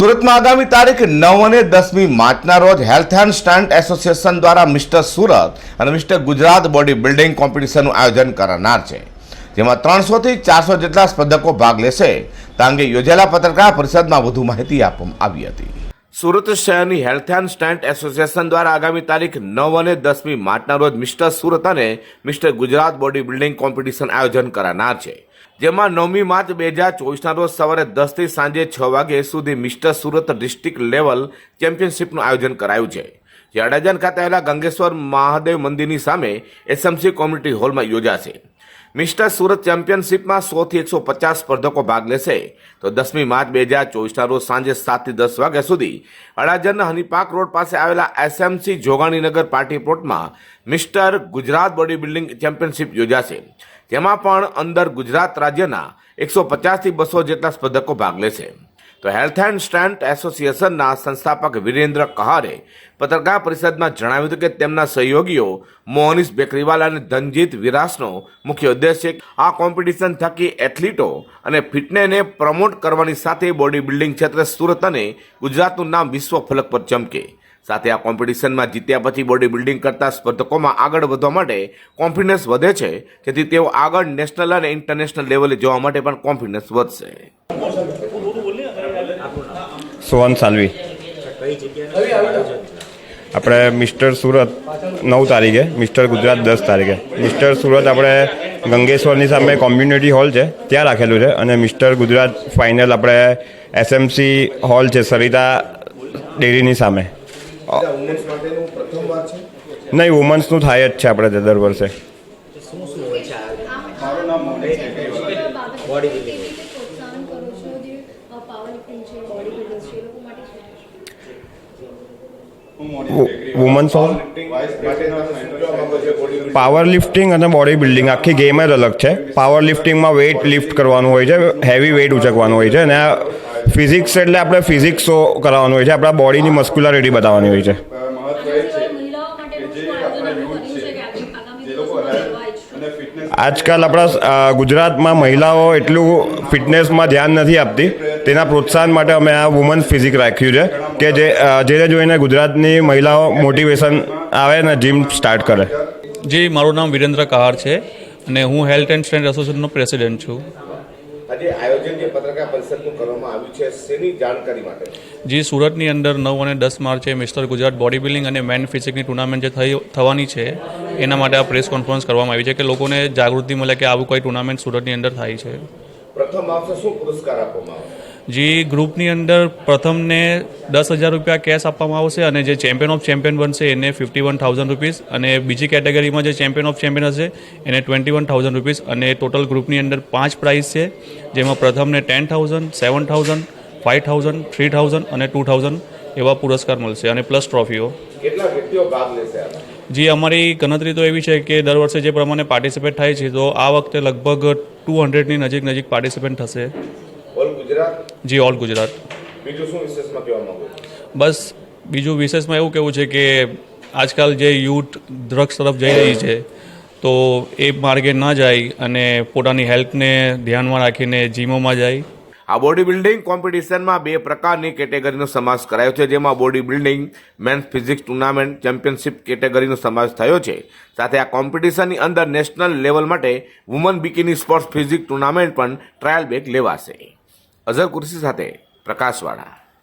સુરતમાં આગામી તારીખ 9 અને 10મી માર્ચના રોજ હેલ્થ એન્ડ સ્ટન્ટ એસોસિએશન દ્વારા મિસ્ટર સુરત અને મિસ્ટર ગુજરાત બોડી બિલ્ડિંગ કોમ્પિટિશનનું આયોજન કરનાર છે, જેમાં 300 થી 400 જેટલા સ્પર્ધકો ભાગ લેશે. તે અંગે યોજેલા પત્રકાર પરિષદમાં વધુ માહિતી આપવામાં આવી હતી. સુરત શહેરની હેલ્થ એન્ડ સ્ટન્ટ એસોસિએશન દ્વારા આગામી તારીખ 9 અને 10મી માર્ચના રોજ મિસ્ટર સુરત અને mister Gujarat body building competition આયોજન કરનાર છે, જેમાં 9મી માર્ચ 2024ના રોજ સવારે 10 થી સાંજે 6 વાગ્યા સુધી મિસ્ટર સુરત ડિસ્ટ્રિક્ટ લેવલ ચેમ્પિયનશિપનું આયોજન કરાયું છે, જે અડાજણ ખાતે આવેલા ગંગેશ્વર મહાદેવ મંદિરની સામે એસએમસી કોમ્યુનિટી હોલમાં યોજાશે. મિસ્ટર સુરત ચેમ્પિયનશિપમાં 100 થી 150 સ્પર્ધકો ભાગ લેશે. તો 10મી માર્ચ 2024ના રોજ સાંજે 7 થી 10 વાગ્યા સુધી અડાજણના હનીપાર્ક રોડ પાસે આવેલા એસએમસી જોગાણીનગર પાર્ટી પ્લોટમાં mister Gujarat body building championship યોજાશે, જેમાં પણ અંદર ગુજરાત રાજ્યના 150 થી 200 જેટલા સ્પર્ધકો ભાગ લેશે. તો હેલ્થ એન્ડ સ્ટન્ટ એસોસિએશનના સંસ્થાપક વિરેન્દ્ર કહારે પત્રકાર પરિષદમાં જણાવ્યું હતું કે તેમના સહયોગીઓ મોહનીશ બેકરીવાલા અને ધનજીત વિરાસનો મુખ્ય ઉદ્દેશ્ય આ કોમ્પિટિશન થકી એથ્લીટો અને ફિટનેસને પ્રમોટ કરવાની સાથે બોડી બિલ્ડિંગ ક્ષેત્રે સુરત અને ગુજરાતનું નામ વિશ્વ ફલક પર ચમકે. સાથે આ કોમ્પિટિશનમાં જીત્યા પછી બોડી બિલ્ડિંગ કરતા સ્પર્ધકોમાં આગળ વધવા માટે કોન્ફિડન્સ વધે છે, જેથી તેઓ આગળ નેશનલ અને ઇન્ટરનેશનલ લેવલે જવા માટે પણ કોન્ફિડન્સ વધશે. સોહન સાલવી. આપણે મિસ્ટર સુરત 9 તારીખે, મિસ્ટર ગુજરાત 10 તારીખે. મિસ્ટર સુરત આપણે ગંગેશ્વરની સામે કોમ્યુનિટી હોલ છે ત્યાં રાખેલું છે, અને મિસ્ટર ગુજરાત ફાઇનલ આપણે એસએમસી હોલ છે સરિતા ડેરીની સામે. નહીં, વુમન્સનું થાય જ છે આપણે દર વર્ષે. વુમન્સ પાવર લિફ્ટિંગ અને બોડી બિલ્ડિંગ આખી ગેમ જ અલગ છે. પાવર લિફ્ટિંગમાં વેઇટ લિફ્ટ કરવાનું હોય છે, હેવી વેઇટ ઉચકવાનું હોય છે, અને ફિઝિક્સ એટલે આપણે ફિઝિક્સ શો કરાવવાનું હોય છે, આપણા બોડીની મસ્ક્યુલારિટી બતાવવાની હોય છે. આજકાલ આપણા ગુજરાતમાં મહિલાઓ એટલું ફિટનેસમાં ધ્યાન નથી આપતી, તેના પ્રોત્સાહન માટે અમે આ વુમન્સ ફિઝિક રાખ્યું છે કે જેને જોઈને ગુજરાતની મહિલાઓ મોટિવેશન આવે અને જીમ સ્ટાર્ટ કરે. જી, મારું નામ વિરેન્દ્ર કહાર છે અને હું હેલ્થ એન્ડ સ્ટ્રેન્થ એસોસિએશનનો પ્રેસિડેન્ટ છું. આજે આયોજન જે પત્રકાર પરિષદનું કરવામાં આવ્યું છે, શેની જાણકારી માટે? જી, સુરતની અંદર 9 અને 10 માર્ચે મિસ્ટર ગુજરાત બોડી બિલ્ડિંગ અને મેન ફિઝિકની ટુર્નામેન્ટ જે થવાની છે એના માટે આ પ્રેસ કોન્ફરન્સ કરવામાં આવી છે કે લોકોને જાગૃતિ મળે કે આવું કોઈ ટુર્નામેન્ટ સુરતની અંદર થાય છે. પ્રથમ આવશે શું પુરસ્કાર આપવામાં આવશે? જી, ગ્રુપની અંદર પ્રથમને 10,000 રૂપિયા કેશ આપવામાં આવશે, અને જે ચેમ્પિયન ઓફ ચેમ્પિયન બનશે એને 51,000 રૂપીસ, અને બીજી કેટેગરીમાં જે ચેમ્પિયન ઓફ ચેમ્પિયન હશે એને 21,000 રૂપીસ, અને ટોટલ ગ્રુપની અંદર 5 પ્રાઇઝ છે, જેમાં પ્રથમને 10,000, 7,000, 5,000, 3,000 અને 2,000 એવા પુરસ્કાર મળશે, અને પ્લસ ટ્રોફીઓ. કેટલા વ્યક્તિઓ ભાગ લેશે? જી, અમારી ગણતરી તો એવી છે કે દર વર્ષે જે પ્રમાણે પાર્ટિસિપેટ થાય છે, તો આ વખતે લગભગ 200ની નજીક પાર્ટિસિપેન્ટ થશે. ઓલ ગુજરાત? જી, ઓલ ગુજરાત. બીજું શું વિશેષમાં કહેવા માંગુ? બસ બીજું વિશેષમાં એવું કહેવું છે કે આજકાલ જે યુથ ડ્રગ્સ તરફ જઈ રહી છે, તો એ માર્ગે ન જાય અને પોતાની હેલ્થને ધ્યાનમાં રાખીને જીમોમાં જાય. આ બોડી બિલ્ડિંગ કોમ્પિટિશનમાં 2 પ્રકારની કેટેગરીનો સમાવેશ કરાયો છે, જેમાં body building men's physics tournament championship કેટેગરીનો સમાવેશ થયો છે. સાથે આ કોમ્પિટિશનની અંદર નેશનલ લેવલ માટે woman bikini sports physics tournament પણ ટ્રાયલ બેક લેવાશે. અઝર કુર્સી સાથે પ્રકાશવાળા.